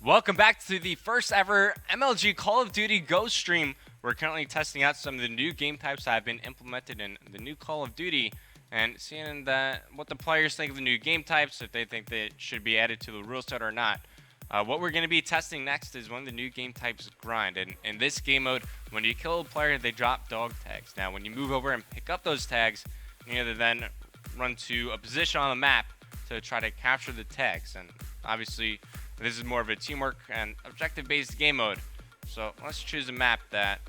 Welcome back to the first ever MLG Call of Duty Ghost stream. We're currently testing out some of the new game types that have been implemented in the new Call of Duty and seeing what the players think of the new game types, if they think they should be added to the rule set or not. What we're going to be testing next is one of the new game types, Grind. And in this game mode, when you kill a player, they drop dog tags. Now, when you move over and pick up those tags, you either then run to a position on the map to try to capture the tags. And obviously, this is more of a teamwork and objective-based game mode. So let's choose a map that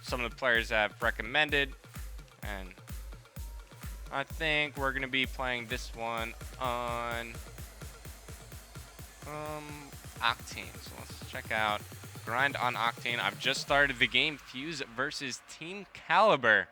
some of the players have recommended. And I think we're going to be playing this one on Octane. So let's check out Grind on Octane. I've just started the game, Fuse versus Team Caliber.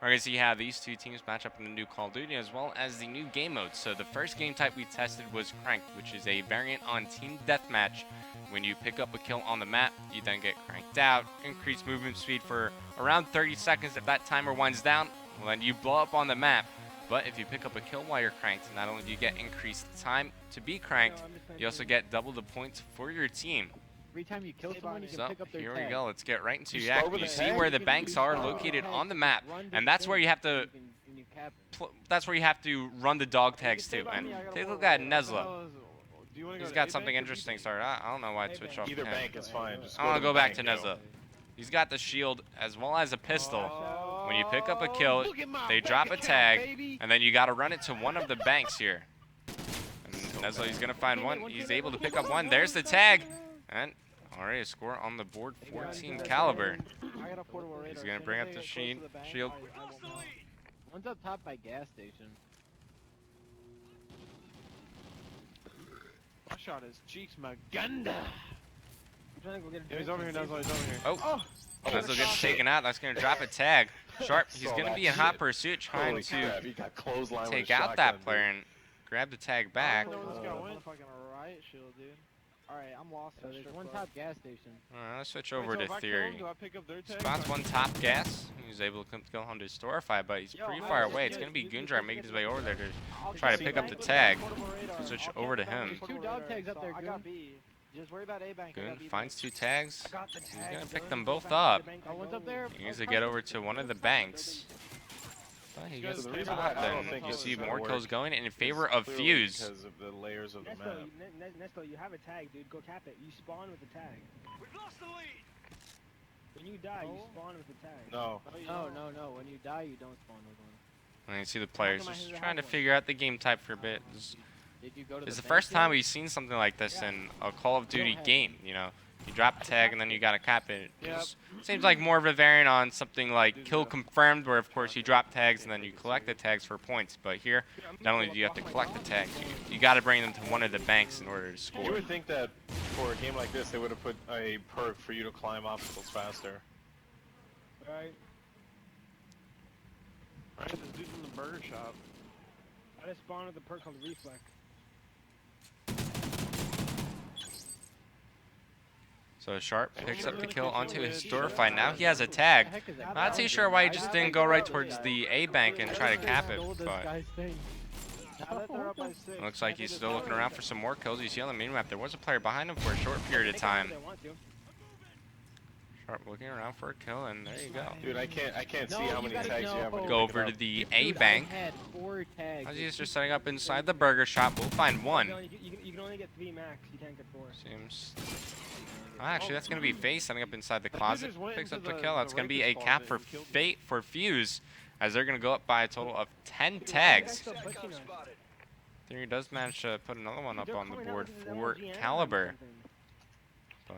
We're going to see how these two teams match up in the new Call of Duty as well as the new game mode. So the first game type we tested was Cranked, which is a variant on Team Deathmatch. When you pick up a kill on the map, you then get cranked out, increase movement speed for around 30 seconds. If that timer winds down, well, then you blow up on the map. But if you pick up a kill while you're cranked, not only do you get increased time to be cranked, you also get double the points for your team. Every time you kill someone, you can So pick up their here tag. we go. Let's get right into the action. You see where the banks are located on the map, and that's where you have to. That's where you have to run the dog tags too. And take a look at Nezla. He's got something interesting started. I don't know why I switched off. Either bank is fine. Just I want to go back to Nezla. He's got the shield as well as a pistol. When you pick up a kill, they drop a tag, and then you got to run it to one of the banks here. And Nezla, he's gonna find one. He's able to pick up one. There's the tag, and already a score on the board for Team Caliber. He's gonna bring up the shield. One's up top by gas station. My shot his cheeks, Maganda. Yeah, He's over here, Nuzzle, he's over here. Oh, Nezla gets taken out. That's gonna drop a tag. Sharp, he's gonna be in hot pursuit trying Holy to crap, he got clothesline with take a out that shotgun, player and grab the tag back. Fucking riot shield, dude. Alright, I'm lost. So there's one top gas station. Alright, let's switch Wait, over so to if I kill Theory. him, do I pick up their tag? Spots one top gas. He's able to go home to Storify, but he's pretty far away. It's gonna be Goondrar making his way over there to try to pick up the tag. Switch over to him. There's two dog tags up there, I got Goon. B. Just worry about A bank. Goon finds two tags. He's gonna pick son. them both up. Oh, one's up there. He needs to get over to one of the banks. But he gets The the reason top, why I don't then think you this see is gonna more work kills going in is favor of clearly Fuse. because of the layers of the map. Nesto, you have a tag, dude. Go tap it. You spawn with the tag. We've lost the lead. When you die, you spawn with the tag. No. No. When you die, you don't spawn with one. And you see the players just trying to figure out the game type for a bit. Did you go to It's the bank first time yet? we've seen something like this in a Call of Duty game, you know. You drop a tag and then you gotta cap it. It seems like more of a variant on something like Kill Confirmed, where of course you drop tags and then you collect the tags for points. But here, not only do you have to collect the tags, you gotta bring them to one of the banks in order to You score. would think that for a game like this, they would have put a perk for you to climb obstacles faster. Right. Right, this dude's in the burger shop. I just spawned with a perk called Reflex. So Sharp picks up the kill onto his Storify. Now he has a tag. Not too sure why he just didn't go right towards the A bank and try to cap it, but Now that they're up by 6. looks like he's still looking around for some more kills. You see on the minimap, there was a player behind him for a short period of time. They want to. Sharp looking around for a kill, and there you go. Dude, I can't see how many tags you have when you Go pick it over to up. the A bank. I had 4 tags. As he's just setting up inside the burger shop, we'll find one. You can only get 3 max. You can't get 4. Seems. Actually, that's gonna be Face setting up inside the closet. Picks up the kill. That's gonna be a cap for Fate for Fuse, as they're gonna go up by a total of 10 tags. Still pushing us. Theory does manage to put another one up on the board for Caliber, but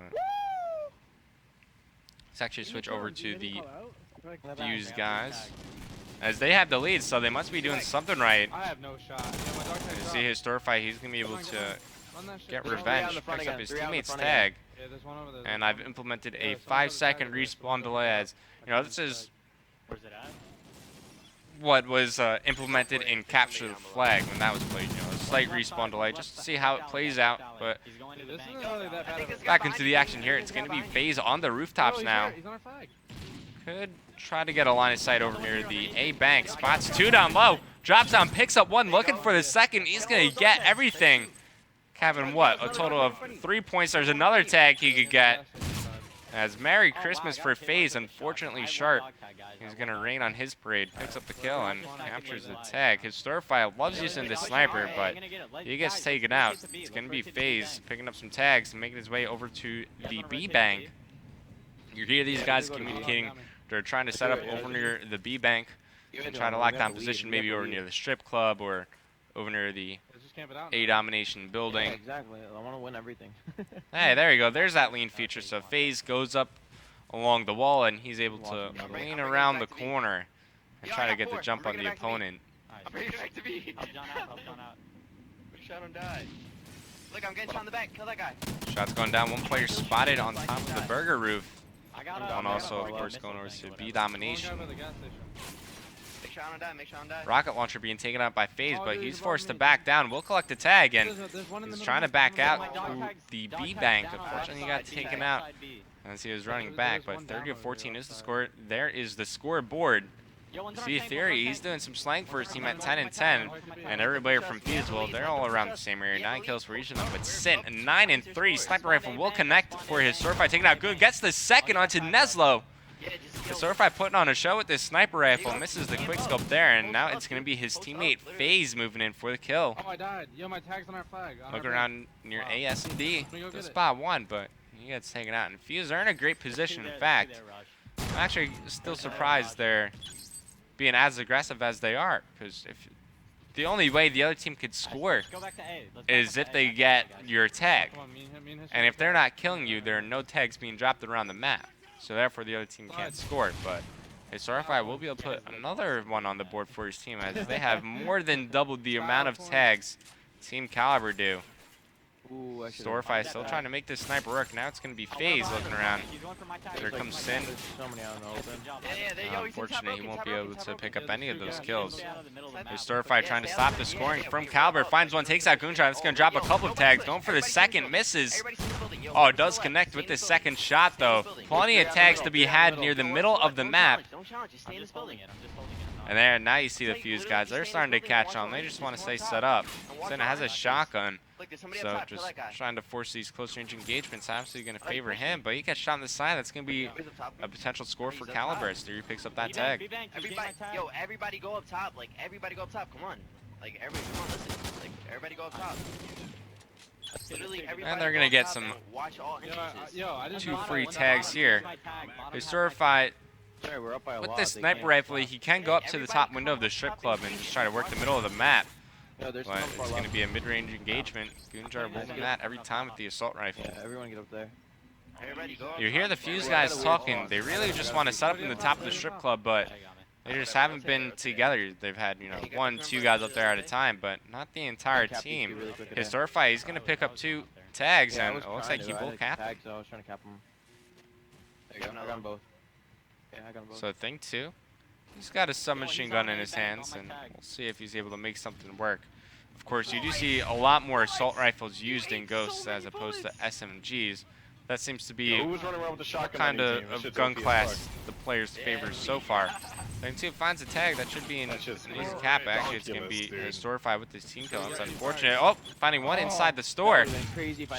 let's actually switch over to the Fuse guys, as they have the lead, so they must be doing something right. I have no shot. Yeah, my dog tag's You up. see his Storify, he's gonna be able to Run that shit. get There's 3 out in revenge. the front Picks up again, his 3 out in the teammate's front tag. Yeah, there's one over there. And I've implemented a 5-second respawn delay, as you know, this is what was implemented in Capture the Flag when that was played. You know, a slight respawn delay just to see how it plays out. But This isn't really that bad of a back into the action here. It's going to be FaZe on the rooftops now. He's on our flag. Could try to get a line of sight over near the A bank. Spots 2 down low. Drops down, picks up 1, looking for the second. He's going to get everything. Having what? A total of 3 points. There's another tag he could get. As Merry Christmas for FaZe, unfortunately Sharp. He's going to rain on his parade, picks up the kill, and captures the tag. His Starfire loves using the sniper, but he gets taken out. It's going to be FaZe picking up some tags and making his way over to the B bank. You hear these guys communicating. They're trying to set up over near the B bank and try to lock down position, maybe over near the strip club or over near the A domination building. Yeah, exactly. I want to win everything. Hey, there you go. There's that lean feature. So FaZe goes up along the wall, and he's able to lean around the corner and try to get the jump on the opponent. I'm bringing it back to me. Help John out, help John out. Shot him die. Look, I'm getting shot in the back. Kill that guy. Shots going down. One player spotted on top of the burger roof. I got One also, of course, going over to B domination. Make sure I don't die. Make sure I don't die. Rocket launcher being taken out by FaZe, but he's forced to back down. We'll collect the tag, and he's trying to back out to the B bank. Unfortunately, he got taken out as he was running back, but 30-14 is the score. There is the scoreboard. See, Theory, he's doing some slang for his team at 10-10, and everybody from FaZe, well, they're all around the same area. 9 kills for each of them, but Sin, 9-3. Sniper rifle will connect for his Swordfight, taking out Good. Gets the second onto Neslo. The Swordfight putting on a show with this sniper rifle, misses the quick scope there, and now it's going to be his teammate FaZe moving in for the kill. Oh, I died. Yo, my tag's on our flag. Look around near AS and D. The spot one, but he gets taken out. And Fuse are in a great position. In fact, I'm actually still surprised they're being as aggressive as they are, because if the only way the other team could score is if they get your tag, and if they're not killing you, there are no tags being dropped around the map, so therefore the other team can't score. But Starfire will be able to put another one on the board for his team, as they have more than doubled the amount of tags Team Caliber do. Storify still trying to make this sniper work. Now it's going to be FaZe looking around. Here comes Sin. Unfortunately, he won't be able to pick up any of those kills. There's Storify trying to stop the scoring from Caliber. Finds one, takes out Goonshot. It's going to drop a couple of tags. Going for the second, misses. Oh, it does connect with the second shot, though. Plenty of tags to be had near the middle of the map. And there, now you see the Fuse guys. They're starting to catch on. They just want to stay set up. Sin has a shotgun. So just trying to force these close range engagements. Obviously going to favor him, but he gets shot on the side. That's going to be a potential score for Caliber as Theory picks up that tag. Everybody go up top. Like, everybody go up top. Come on. Like, everybody, come on, listen. Like, everybody go up top. And they're going to get some 2 free tags here. They Storify. With this sniper rifle, he can go up to the top window of the strip club and just try to work the middle of the map. But it's going to be a mid-range engagement. Goonjar rolling that every time with the assault rifle. Yeah, everyone get up there. You hear the Fuse guys talking. They really just want to set up in the top of the strip club, but they just haven't been together. They've had, 1, 2 guys up there at a time, but not the entire team. His Starfire, he's going to pick up 2 tags, and it looks like he will cap them. I was trying to cap them. There you go. I got them both. Yeah, I got them both. So thing 2. He's got a submachine gun in his hands, and we'll see if he's able to make something work. Of course, you do see a lot more assault rifles used in Ghosts as opposed to SMGs. That seems to be what kind of gun class the players favor so far. Thing 2 finds a tag. That should be an easy cap. Actually, it's going to be Storify with this team kill. It's unfortunate. Oh, finding one inside the store.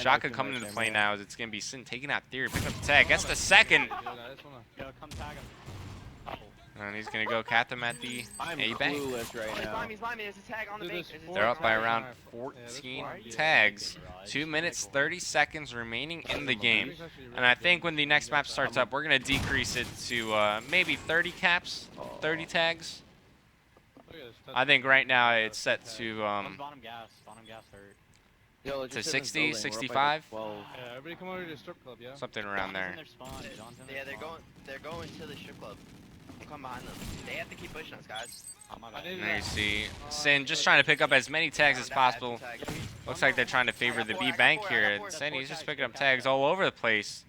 Shotgun coming into play now as it's going to be Sin taking out Theory. Pick up the tag. Gets the second. And he's going to go cat them at the A bank. They're up by around 14 tags. 2 minutes, 30 seconds remaining in the game. And I think when the next map starts up, we're going to decrease it to maybe 30 caps, 30 tags. I think right now it's set to 60, 65. Yeah, everybody come over to the strip club, yeah? Something around there. Yeah, they're going to the strip club. Come behind them. They have to keep pushing us, guys. And there you see Sin just trying to pick up as many tags as possible. Looks like they're trying to favor the B bank here. And Sin, he's just picking up tags all over the place.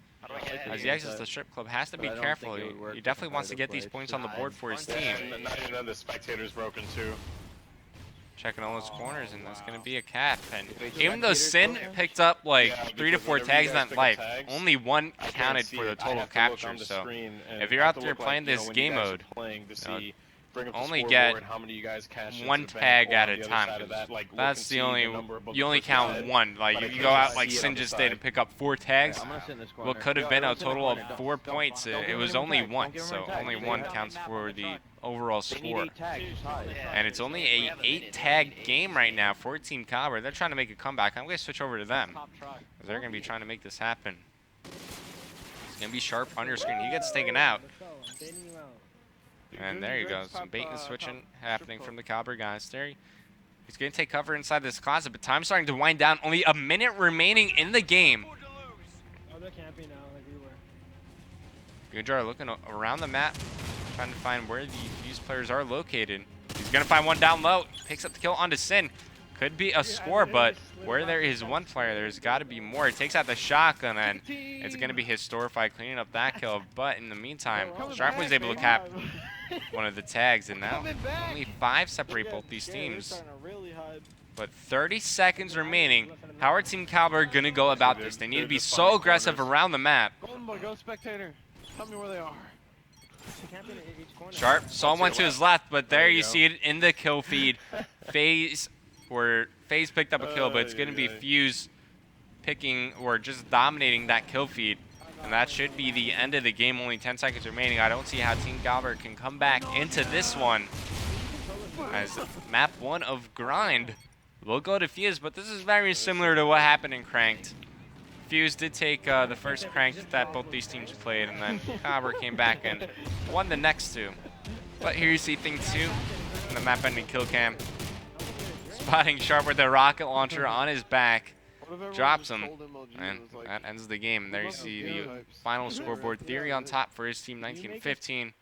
As he exits the strip club, has to be careful. He definitely wants to get these points on the board for his team. And the spectator's broken too. Checking all those corners, and that's going to be a cap. And even though Sin picked up like 3 to 4 tags in that fight, only 1 counted for the total capture. So if you're out there playing this game mode, bring up the only scoreboard get and how many you guys cash one into the tag bank, or at on a the other time, side of 'cause that, like, look that's and the see only. number above You the only person count said. one. Like but I if you can't go out just like see it Sin on the just did and side. pick up 4 tags, I'm gonna sit in this corner. what could have Yeah, been a everyone sit in the total of corner. 4 Don't points, give it them was any only tags. 1. Don't give them So any tags. only They 1 have- counts for the overall They need score. 8 tags. Tied. Yeah. And it's only We a have a minute. 8-tag game right now for Team Caliber. They're trying to make a comeback. I'm going to switch over to them. Top try. 'Cause they're going to be trying to make this happen. It's going to be Sharp on your screen. He gets taken out. Let's go. I'm baiting you out. And there you go. Some bait and switching happening from the Caliber guys. There he's going to take cover inside this closet, but time's starting to wind down. Only a minute remaining in the game. Oh, they're camping now, like we were. Gujar looking around the map, trying to find where the Fuse players are located. He's going to find one down low. Picks up the kill onto Sin. Could be a score, but where there is one player, there's got to be more. He takes out the shotgun, and it's going to be Historified cleaning up that kill. But in the meantime, Sharp was able to cap one of the tags, and now only 5 separate both these teams. But 30 seconds remaining. How are Team Caliber going to go about this? They need to be so aggressive around the map. Golden Boy, go spectator. Tell me where they are. They're camping in each corner. Sharp saw one to his left, but there you see it in the kill feed. FaZe picked up a kill, but it's going to be Fuse picking or just dominating that kill feed. And that should be the end of the game. Only 10 seconds remaining. I don't see how Team Caliber can come back into this one. As map 1 of Grind will go to Fuse, but this is very similar to what happened in Cranked. Fuse did take the first Cranked that both these teams played, and then Caliber came back and won the next 2. But here you see thing 2 in the map-ending kill cam. Spotting Sharp with a rocket launcher on his back. Drops him, and that ends the game. There you see the final scoreboard. Theory on top for his team, 19-15.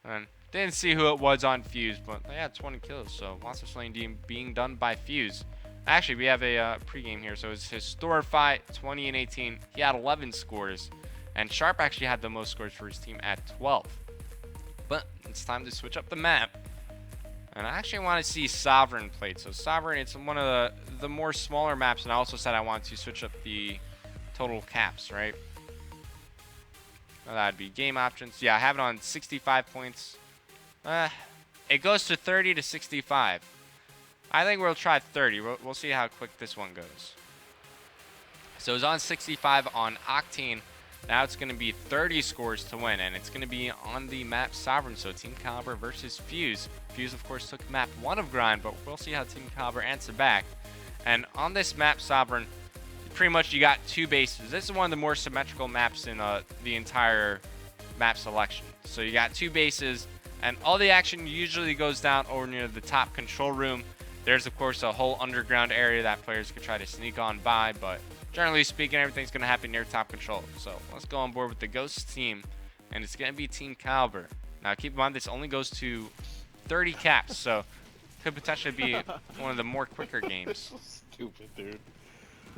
And didn't see who it was on Fuse, but they had 20 kills, so lots of slaying being done by Fuse. Actually, we have a pregame here, so it's Historified, 20 and 18. He had 11 scores, and Sharp actually had the most scores for his team at 12. But it's time to switch up the map. And I actually want to see Sovereign played. So Sovereign, it's one of the more smaller maps, and I also said I want to switch up the total caps, right? That'd be game options. Yeah, I have it on 65 points. It goes to 30 to 65. I think we'll try 30. We'll see how quick this one goes. So it's on 65 on Octane. Now it's going to be 30 scores to win, and it's going to be on the map Sovereign, so Team Caliber versus Fuse. Fuse, of course, took map 1 of Grind, but we'll see how Team Caliber answer back. And on this map Sovereign, pretty much you got 2 bases. This is one of the more symmetrical maps in the entire map selection. So you got 2 bases, and all the action usually goes down over near the top control room. There's, of course, a whole underground area that players could try to sneak on by, but generally speaking, everything's going to happen near top control. So let's go on board with the Ghost team, and it's going to be Team Caliber. Now, keep in mind, this only goes to 30 caps, so could potentially be one of the more quicker games. Stupid, dude.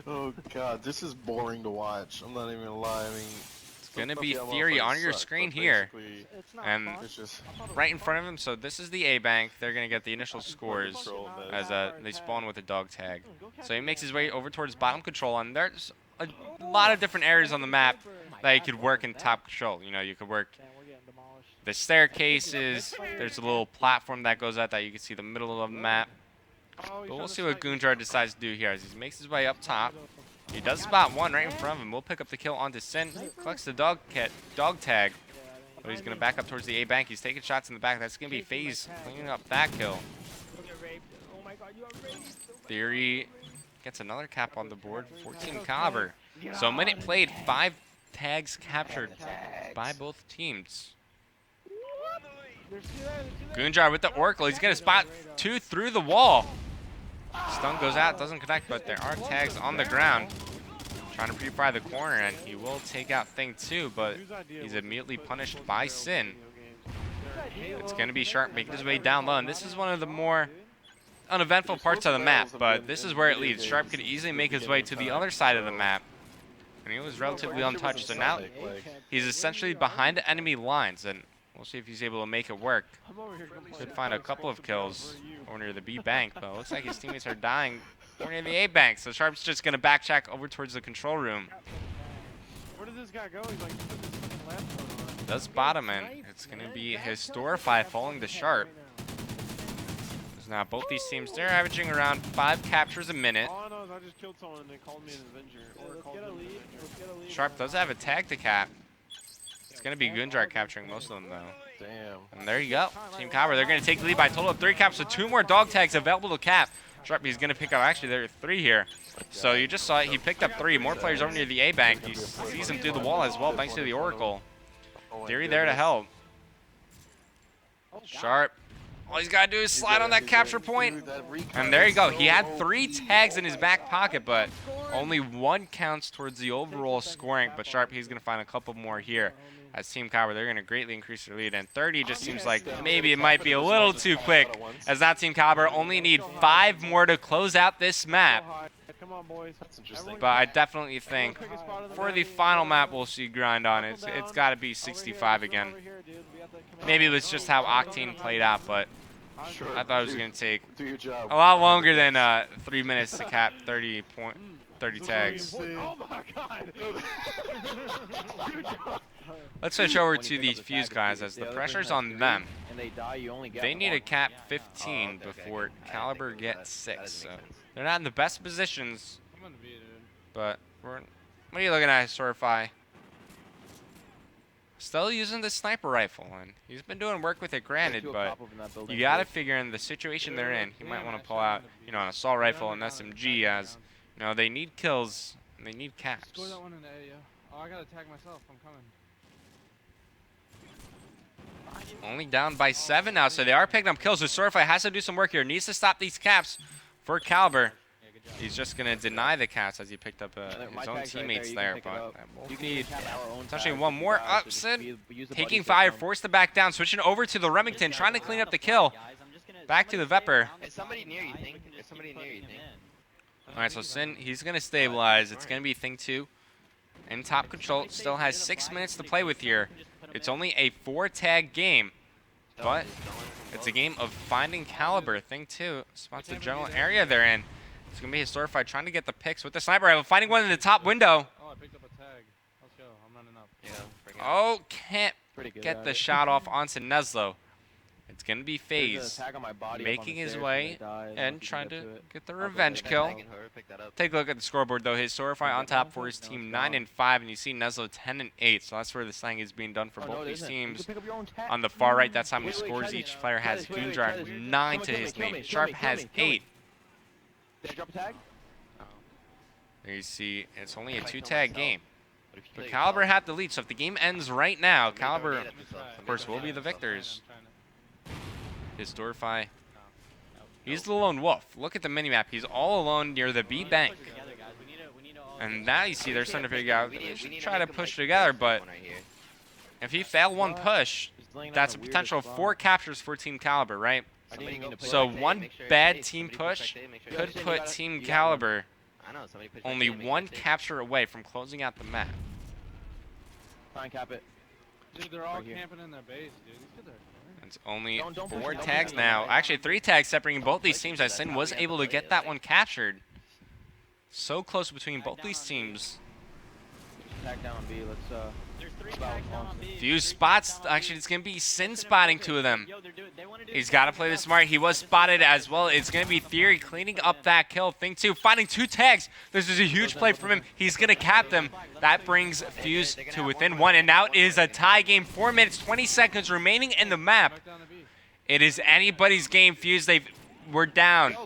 Oh god, this is boring to watch. I'm not even gonna lie. I mean, It's going to be Theory on your screen here, It's not and fun. it's just right in front of him. So this is the A bank. They're going to get the initial scores as they spawn with a dog tag. So he makes his way over towards bottom control, and there's a lot of different areas on the map that you could work in top control. You know, you could work Damn, we're getting demolished. the staircases. There's a little platform that goes out that you can see the middle of the map. But we'll see what Goonjar decides to do here as he makes his way up top. He does spot one right in front of him. We'll pick up the kill onto Sin. Collects the dog tag. But he's going to back up towards the A bank. He's taking shots in the back. That's going to be FaZe cleaning up that kill. You'll get raped. Oh my god, you are raped. Theory gets another cap on the board. 14 Caliber. So a minute played, 5 tags captured by both teams. Goonjar with the Oracle. He's going to spot 2 through the wall. Stun goes out, doesn't connect, but there are tags on the ground. Trying to pre-fire the corner, and he will take out Thing 2, but he's immediately punished by Sin. It's going to be Sharp making his way down low, and this is one of the more uneventful parts of the map, but this is where it leads. Sharp could easily make his way to the other side of the map, and he was relatively untouched, so now he's essentially behind enemy lines, and we'll see if he's able to make it work. Could find a couple of kills over near the B bank, but it looks like his teammates are dying over near the A bank, so Sharp's just going to backtrack over towards the control room. Where does this guy go? He's like, put this fucking last one on. does bottom in. It's going to be his Storify falling to Sharp. So now both these teams, they're averaging around 5 captures a minute. All I know is I just killed someone and they called me an Avenger. Or Let's called get a me an lead. Avenger. Let's get a lead. Sharp does have a tag to cap. It's going to be Gunjar capturing most of them, though. Damn. And there you go. Team Cobber, they're going to take the lead by a total of 3 caps, so 2 more dog tags available to cap. Sharp, he's going to pick up, actually, there are 3 here. So you just saw it, he picked up 3. More players over near the A bank. He sees him through the wall as well, thanks to the Oracle. Oh my Theory there to goodness. help. Oh, God. Sharp. All he's got to do is slide on that capture point. Dude, that recon And there you is go. so He had OP. 3 tags in his back pocket, but only 1 counts towards the overall scoring. But Sharp, he's going to find a couple more here. As Team Cobber, they're going to greatly increase their lead. And 30 just seems like maybe it might be a little too quick. As that Team Cobber only need 5 more to close out this map. Come on, boys. That's interesting. But I definitely think for the final map we'll see grind on it. It's got to be 65 again. Maybe it was just how Octane played out, but Sure. I thought it was going to take Do your job. a lot longer than 3 minutes to cap 30 tags. Oh my god! Good job. Let's switch over to these Fuse guys as the pressure's on them. And they die, you only get They need one. to cap 15 before Caliber gets 6. So they're not in the best positions, I'm gonna be, dude. but what are you looking at, Storify? Still using the sniper rifle, and he's been doing work with it, granted, but you got to figure in the situation they're in. He might want to pull out, you know, an assault rifle and SMG, as you know they need kills and they need caps. Score that one in the A, yeah. Oh, I gotta tag myself. I'm coming. Only down by 7 now, so they are picking up kills. So Storify has to do some work here. Needs to stop these caps for Caliber. He's just going to deny the caps as he picked up his own teammates there, but we'll need essentially one more. Sid taking fire, forced to back down, switching over to the Remington, trying to clean up the kill. Back to the Vepr. Is somebody near you, think? Is somebody near you, think? All right, so Sin, he's going to stabilize. It's going to be Thing 2 in top control. Still has 6 minutes to play with here. It's only a 4-tag game, but it's a game of finding Caliber. Thing 2 spots the general area they're in. It's going to be his Storify trying to get the picks with the sniper rifle, finding one in the top window. Oh, I picked up a tag. Let's go. I'm running up. Yeah. Oh, can't get the shot off onto Neslo. It's going to be FaZe making his way and trying to get the revenge kill. Take a look at the scoreboard, though. His Storify on top for his team 9 and 5, and you see Neslo 10 and 8. So that's where the slang is being done for both these teams. On the far right, that's how many scores each player has. Gunjar 9 to his name. Sharp has 8. Did I drop a tag? There you see, it's only a 2-tag game. But Caliber had the lead, so if the game ends right now, Caliber, of course, will be the victors. His Storify, he's the lone wolf. Look at the minimap. He's all alone near the B bank. And now you see they're starting to figure out, they should try to push together, but if he failed one push, that's a potential 4 captures for Team Caliber, right? So one bad team push could put Team Caliber only 1 capture away from closing out the map. Try and cap it. Dude, they're all Right here. camping in their base, dude. These kids are It's only Don't push 4 it, don't tags push it. now. Actually, 3 tags separating both these teams, as Sin was able to get that one captured. So close between both these teams. Tag down B. Let's There's 3 About tags down on awesome. B. Few spots. Actually, it's going to be Sin spotting 2 of them. He's got to play this smart. He was spotted as well. It's going to be Theory cleaning up that kill. Thing 2, finding 2 tags. This is a huge play from him. He's going to cap them. That brings Fuse to within 1. And now it is a tie game. 4 minutes, 20 seconds remaining in the map. back down to B. It is anybody's game. Fuse, we're down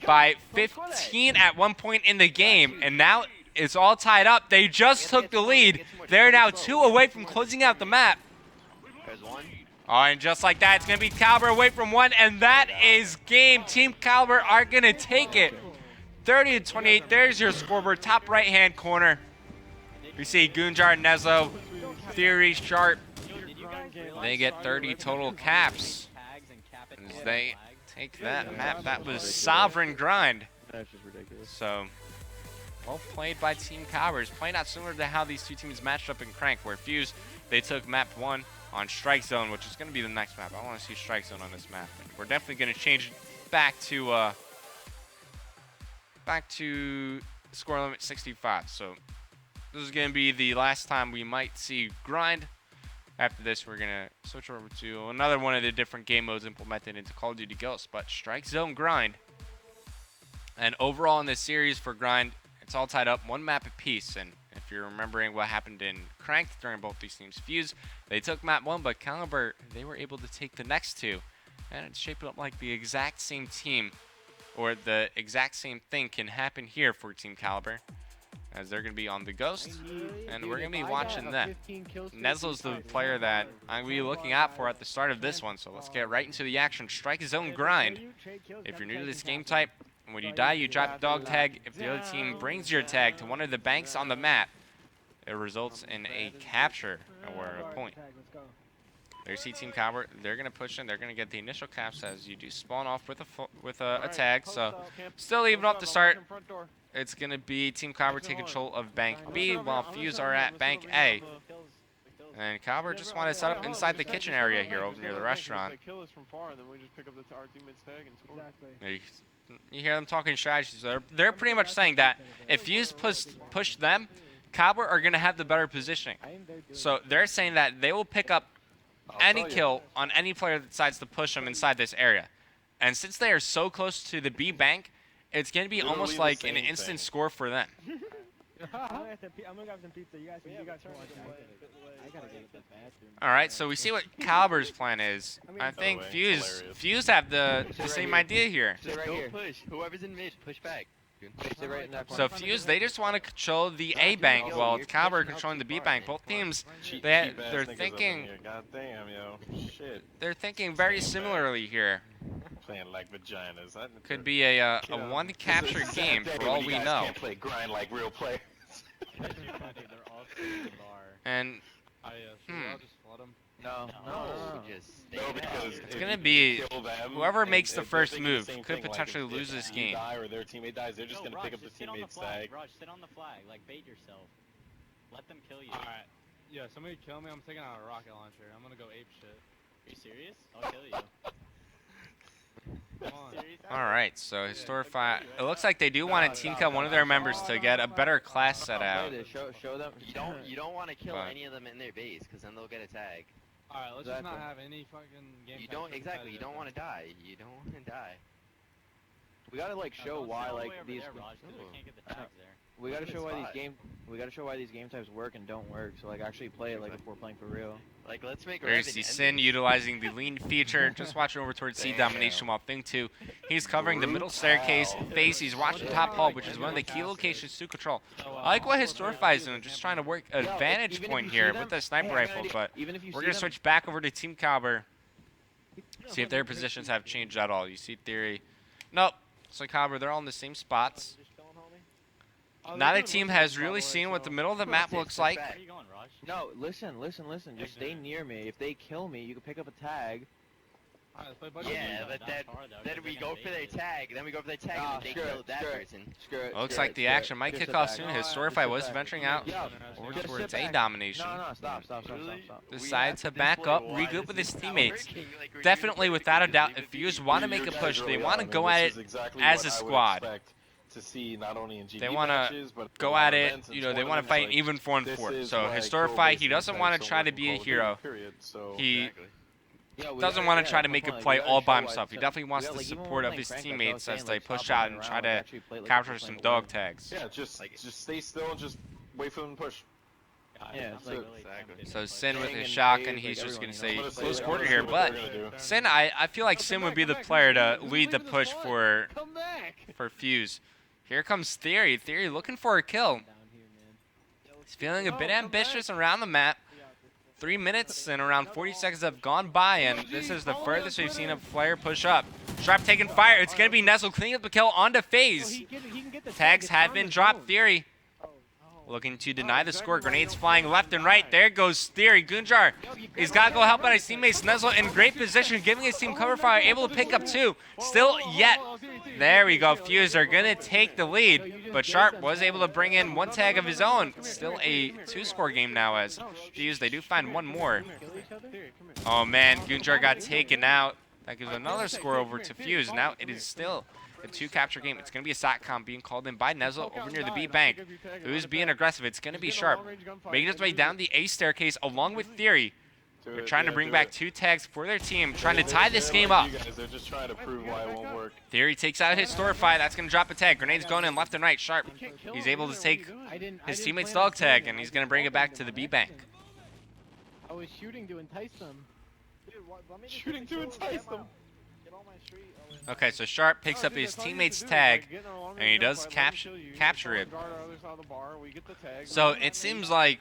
by 15 at one point in the game. And now it's all tied up. They just took the lead. They're now 2 away from closing out the map. There's one. Oh, and just like that, it's going to be Caliber away from 1, and that is game. Team Caliber are going to take it. 30-28, there's your scoreboard, top right-hand corner. We see Gunjar, Neslo, Theory, Sharp. They get 30 total caps. As they take that map. That was sovereign grind. That's just ridiculous. So, well played by Team Cowers. Playing out similar to how these two teams matched up in Crank, where Fuse, they took map 1 on Strike Zone, which is going to be the next map. I want to see Strike Zone on this map. And we're definitely going to change it back to score limit 65. So, this is going to be the last time we might see grind After this, we're gonna switch over to another one of the different game modes implemented into Call of Duty Ghosts, but Strike Zone Grind. And overall in this series for Grind, it's all tied up one map apiece. And if you're remembering what happened in Cranked during both these teams' fuse, they took map 1, but Caliber, they were able to take the next 2. And it's shaping up like the exact same team, or the exact same thing can happen here for Team Caliber, as they're going to be on the Ghost, and we're going to be watching them. Nezlo's the player that I'm going to be looking out for at the start of this one, so let's get right into the action. Strike Zone Grind. If you're new to this game type, when you die, you drop the dog tag. If the other team brings your tag to one of the banks on the map, it results in a capture or a point. There's Team Caliber. They're going to push in. They're going to get the initial caps as you do spawn off with a tag. So still even up to start. It's going to be Team Caliber take control of Bank B while Fuse are at Bank A. And Caliber just want to set up inside the kitchen area here over near the restaurant. You hear them talking strategies. They're pretty much saying that if Fuse push them, Caliber are going to have the better positioning. So they're saying that they will pick up any kill on any player that decides to push them inside this area. And since they are so close to the B bank, it's going to be almost like an instant score for them. I'm gonna grab some pizza. You guys can watch. I gotta go to the bathroom. All right, so we see what Caliber's plan is. I think Fuse have the same idea here. Just don't push. Whoever's in mid, push back. Stay right in that So corner. Fuse, they just want to control the A bank, while Caliber controlling the B bank. Both teams, they're thinking, God damn, yo. Shit. they're thinking very similarly here. Playing like vaginas. Could be a one capture game for all we know. Can't play grind like real players. They're all in the bar. And I'll just flood them. No. Just No, because it's gonna be whoever makes the first thinking move same could thing, like, potentially if lose this you game. die or their teammate dies, they're just gonna pick up the sit on the teammate's flag. tag. Rush, sit on the flag. Like, bait yourself. Let them kill you. Alright. Yeah, somebody kill me. I'm taking out a rocket launcher. I'm gonna go ape shit. Are you serious? I'll kill you. Come on. Serious? All right, so Historify. It looks like they do want to team kill one of their members to get a better class set out. Show them. you don't want to kill But- any of them in their base, because then they'll get a tag. Alright, let's just not have any fucking game. You don't You don't want to die. You don't want to die. We gotta like show why like these. There, Raj, 'cause we can't get the tags there. We gotta show why Spot. these game types work and don't work. So like actually play it like if we're playing for real. Like, let's make a There's Revan the end Sin this. utilizing the lean feature. Just watching over towards C Damn. domination while Thing 2. He's covering the middle staircase face. He's watching top hall, which is one of the key locations to control. I like what Historify is doing, just trying to work a vantage even if point you see here them- with the sniper hey, rifle. But even if you we're see gonna them- switch back over to Team Caliber. See if their positions have changed at all. You see Theory. Nope. So Caliber, they're all in the same spots. Neither team has really seen what the middle of the map looks like. Where are you going, Raj? No, listen. Just stay near me. If they kill me, you can pick up a tag. Alright, let's play budget. Yeah, Not but that far, though, then 'cause we they're go gonna for bait their you. tag, then we go for their tag, Ah, and they screw kill it, that screw it. person. Screw it. Looks screw like it, the screw it. action might Just kick sit off back. soon. No, Historify just was sit back. venturing out Yo, over just towards sit A back. domination. No, stop. Decide to back up, regroup with his teammates. Like, we're doing Definitely, perfect without a because doubt, we if would Fuse be- want to make a push, they want to go at it as a squad. To see not only in GD They want to matches, but go at it, you know, they want to fight even 4-4. So Historify, he doesn't want to try to be a hero. He Exactly. doesn't want to try to make a play all by himself. He definitely wants the support of his teammates as they push out and try to capture some dog tags. Yeah, just stay still and just wait for them to push. Yeah, it's like- Exactly. So Sin with Hang his and shotgun, wave, he's like just going to say everyone, close I'm quarter gonna here. see what But they're gonna do. Sin, I feel like Sin would be the player to lead the push for Fuse. Here comes Theory. Theory looking for a kill. He's feeling a bit ambitious around the map. 3 minutes and around 40 seconds have gone by, and this is the furthest we've seen a player push up. Strap taking fire. It's going to be Nestle cleaning up the kill onto FaZe. Tags have been dropped. Theory looking to deny the score. Grenades flying left and right. There goes Theory. Gunjar, he's got to go help out his teammates. Nestle in great position, giving his team cover fire, able to pick up 2. Still yet. There we go. Fuse are going to take the lead, but Sharp was able to bring in 1 tag of his own. Still a 2-score game now as Fuse, they do find 1 more. Oh man, Gunjar got taken out. That gives another score over to Fuse. Now it is still a 2-capture game. It's going to be a SATCOM being called in by Nestle over near the B bank. Who's being aggressive? It's going to be Sharp. Making his way down the A staircase along with Theory. They're trying to bring back 2 tags for their team, trying to tie this game up. You guys, they're just trying to prove why it won't work. Theory takes out his Storify. That's going to drop a tag. Grenades going in left and right. Sharp. He's able to take his teammate's dog tag, and he's going to bring it back to the B bank. I was shooting to entice them. Shooting to entice them. Okay, so Sharp picks up his teammate's tag, and he does capture it. So it seems like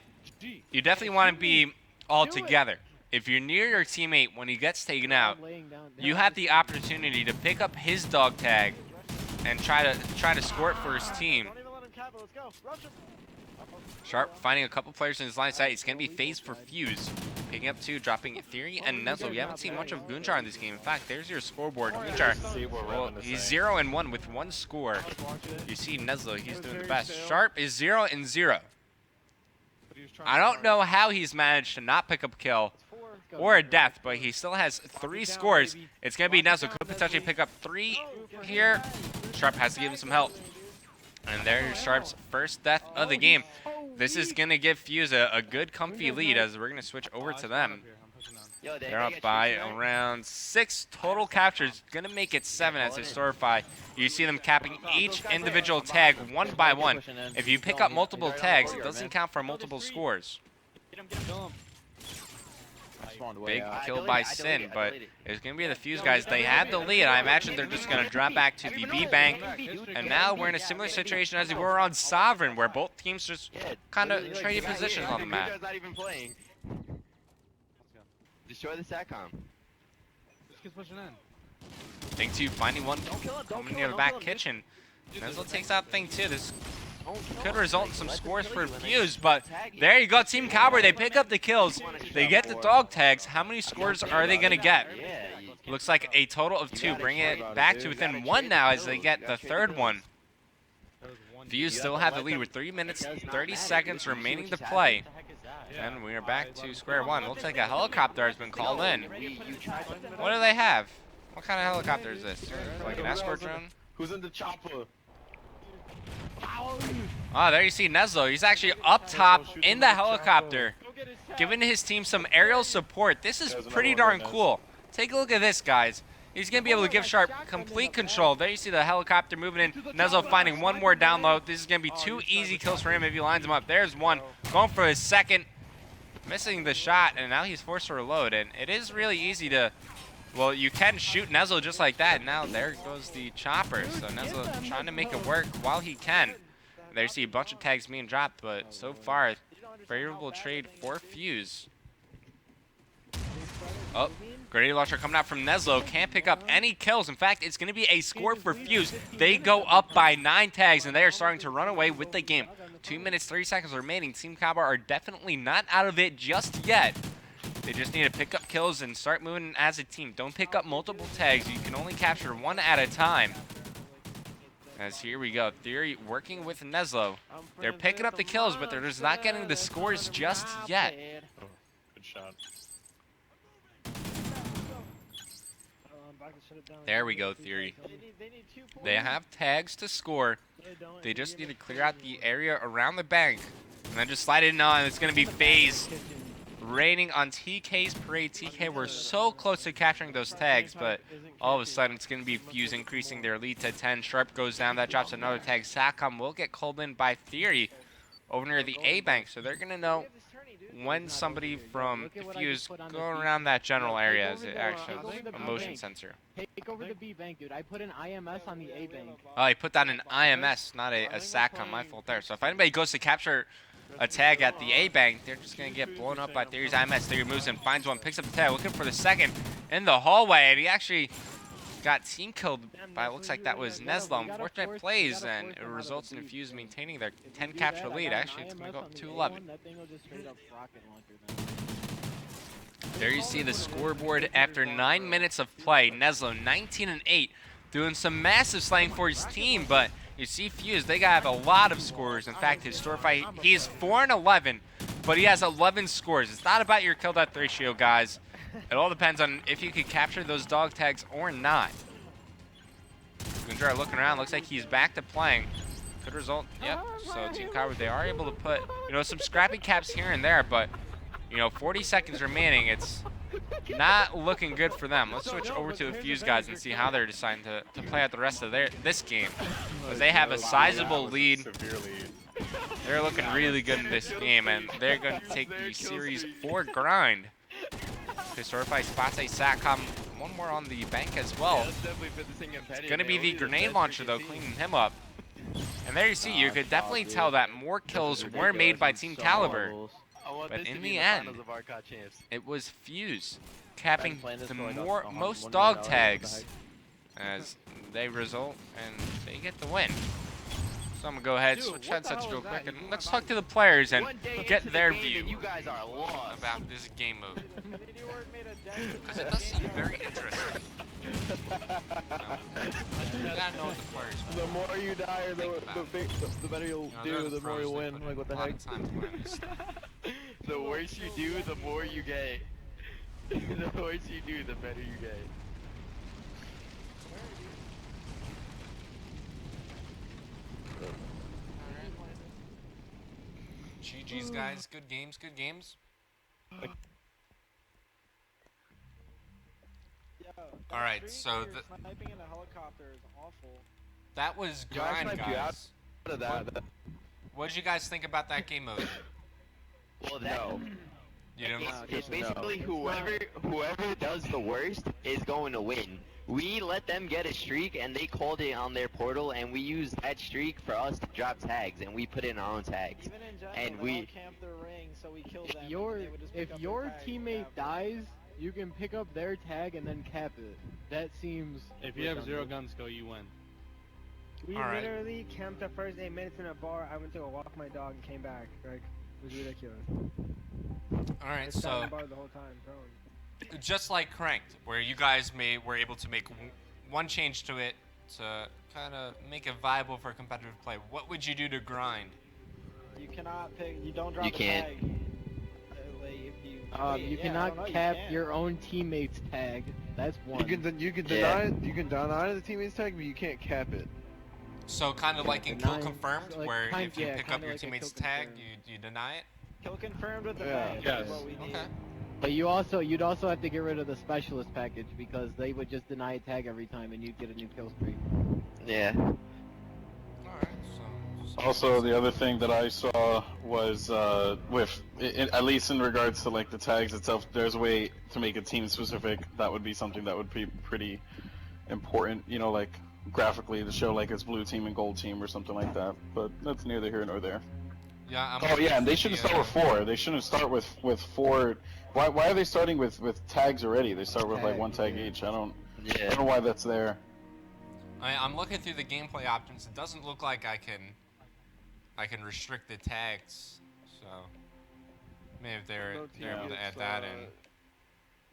you definitely want to be all together. If you're near your teammate when he gets taken out, you have the opportunity to pick up his dog tag and try to score it for his team. Sharp finding a couple players in his line of sight. He's going to be phased for Fuse. Picking up 2, dropping Theory and Nuzzle. We haven't seen much of Goonjar in this game. In fact, there's your scoreboard. Goonjar, well, he's 0-1 with 1 score. You see Nuzzle, he's doing the best. Sharp is 0-0. I don't know how he's managed to not pick up a kill or a death, but he still has 3 scores. It's going to be Nuzzle. Could potentially pick up 3 here. Sharp has to give him some help. And there's Sharp's first death of the game. This is going to give Fuse a good, comfy lead as we're going to switch over to them. They're up by around 6 total captures. Going to make it 7 as they Storify. You see them capping each individual tag 1 by 1. If you pick up multiple tags, it doesn't count for multiple scores. Big kill by Sin, but it's going to be the Fuse guys. They have the lead. I imagine they're just going to drop back to the B bank. And now we're in a similar situation as we were on Sovereign, where both teams just kind of traded positions on the map. Not even playing. Destroy the SATCOM. This kid's pushing in. Thing 2 finding one coming near the back kitchen. Nuzzle takes out Thing 2. This could result in some scores for Fuse, but there you go, Team Cowboy. They pick up the kills. They get the dog tags. How many scores are they going to get? Looks like a total of 2. Bring it back to within 1 now as they get the 3rd one. Fuse still have the lead with 3 minutes, 30 seconds remaining to play. And we are back to square one. Looks like a helicopter has been called in. What do they have? What kind of helicopter is this? Like an escort drone? Who's in the chopper? Oh, there you see Neslo. He's actually up top in the helicopter, giving his team some aerial support. This is pretty darn cool. Take a look at this, guys. He's going to be able to give Sharp complete control. There you see the helicopter moving in. Neslo finding one more down low. This is going to be 2 easy kills for him if he lines them up. There's one. Going for his second. Missing the shot, and now he's forced to reload. And it is really easy to... Well, you can shoot Neslo just like that. And now there goes the chopper. So Neslo trying to make it work while he can. There you see a bunch of tags being dropped, but so far, favorable trade for Fuse. Oh, grenade launcher coming out from Neslo. Can't pick up any kills. In fact, it's going to be a score for Fuse. They go up by 9 tags, and they are starting to run away with the game. 2 minutes, 30 seconds remaining. Team Cowboy are definitely not out of it just yet. They just need to pick up kills and start moving as a team. Don't pick up multiple tags. You can only capture 1 at a time. As here we go. Theory working with Neslo. They're picking up the kills, but they're just not getting the scores just yet. Oh, good shot. There we go, Theory. They have tags to score. They just need to clear out the area around the bank. And then just slide it in on. It's going to be FaZe raining on TK's parade. TK were so close to capturing those tags, but all of a sudden it's going to be Fuse increasing their lead to 10. Sharp goes down. That drops another tag. SATCOM will get called in by Theory over near the A bank. So they're going to know when somebody from Fuse go around that general area as it actually a motion sensor. Take over the B bank, dude. I put an IMS on the A bank. Oh, he put down an IMS, not a SATCOM. My fault there. So if anybody goes to capture a tag at the A bank, they're just going to get blown up by Theory's IMS. Theory moves in, finds one, picks up the tag, looking for the second in the hallway, and he actually got team killed by, looks like that was Neslo. Unfortunate plays, and it results in Fuse maintaining their 10 capture lead. Actually, it's going to go up to 11. There you see the scoreboard after 9 minutes of play. Neslo 19-8, doing some massive slaying for his team, but you see Fuse, they have a lot of scores. In fact, his store fight, he is 4-11, but he has 11 scores. It's not about your kill death ratio, guys. It all depends on if you can capture those dog tags or not. Gunjar looking around, looks like he's back to playing. Could result, yep. So Team Cowboy, they are able to put, some scrappy caps here and there, but You know, 40 seconds remaining. It's not looking good for them. Let's switch over to the Fuse guys and see how they're deciding to play out the rest of this game. Because they have a sizable lead. Severe lead. They're looking really good in this game, and they're going to take the Series 4 grind. Historified spots a SATCOM. One more on the bank as well. It's going to be the grenade launcher, though, cleaning him up. And there you see, you could definitely tell that more kills were made by Team Caliber. But in the end, it was Fuse capping the most dog tags as they result, and they get the win. So I'm going to go ahead, switch headsets real quick, and let's talk to the players and get their view about this game mode. Because it does seem very interesting. You gotta know what the players want. The more you die, the better you'll do, the more you'll win. Like, what the heck? The worse you do, the more you get. The worse you do, the better you get. GG's, guys. Good games, good games. All right, so sniping in a helicopter is awful. that was grind, guys. What did you guys think about that game mode? Well, that, You didn't. it's basically whoever does the worst is going to win. We let them get a streak, and they called it on their portal, and we used that streak for us to drop tags, and we put in our own tags. Even in general, And they we- all camp their ring, so we killed them. If your teammate dies, you can pick up their tag and then cap it. That seems. If you have zero redundant. guns, go, you win. We All right. literally camped the first 8 minutes in a bar. I went to go walk my dog and came back. Like, it was ridiculous. All right, I sat in so the bar the whole time, prone. just like Cranked, where you guys were able to make one change to it to kind of make it viable for competitive play. What would you do to grind? You cannot pick. You don't drop You the can't. tag. Like, if you. You yeah, I don't cannot know, you cap can. your own teammate's tag. That's one. You can Yeah. deny the teammate's tag, but you can't cap it. So kind of like in Kill Denying- Confirmed, like where kind- if you yeah, pick up kinda your like a teammate's Kill tag, Confirmed. you deny it? Kill confirmed with the Yeah. bag. Yes. That's what we need. Okay. But you'd also have to get rid of the specialist package because they would just deny a tag every time and you'd get a new kill streak. Yeah. Alright, so... Also, the other thing that I saw was at least in regards to like the tags itself, there's a way to make it team specific. That would be something that would be pretty important, you know, like graphically to show like it's blue team and gold team or something like that. But that's neither here nor there. Yeah, Oh yeah, and they shouldn't start with 4. They shouldn't start with 4. Why are they starting with tags already? They start with like 1 tag each. I don't know why that's there. I'm looking through the gameplay options. It doesn't look like I can restrict the tags. So maybe if they're able to add that in.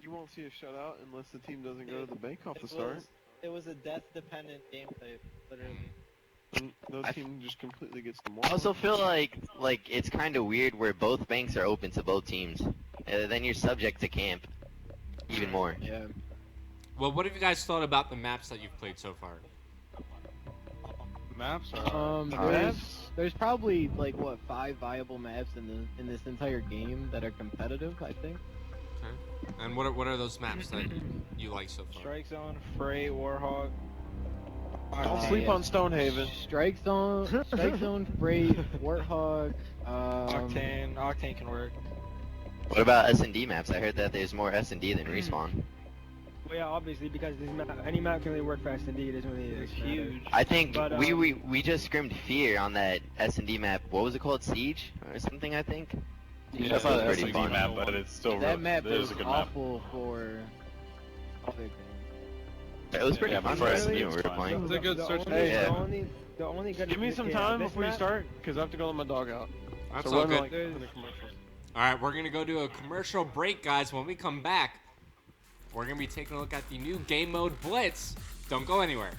You won't see a shutout unless the team doesn't go to the bank off the It start. was- It was a death-dependent gameplay, literally. And no team just completely gets the more. I also feel like it's kind of weird where both banks are open to both teams. Then you're subject to camp even more. Yeah. Well, what have you guys thought about the maps that you've played so far? Maps are... There's probably like what 5 viable maps in this entire game that are competitive. I think. Okay. And what are those maps that you like so far? Strike Zone, Fray, Warhawk. Don't sleep on Stonehaven. Strike Zone, Freight, Warthog. Octane can work. What about S&D maps? I heard that there's more S&D than respawn. Well, yeah, obviously because any map can really work for S&D. It doesn't really. It's huge. I think But, we just scrimmed Fear on that S&D map. What was it called? Siege or something? I think. Yeah, it's That not was an pretty SMD fun. map, but it's still That map it is is a good map. awful for other things. It was pretty Yeah, fun but for for S&D S&D when we it's were fine. playing. It's a good search. Yeah. The only good. Give me some time before you start, because I have to go let my dog out. That's So all run good. like in the commercials. Alright, we're going to go to a commercial break, guys. When we come back, we're going to be taking a look at the new game mode Blitz. Don't go anywhere.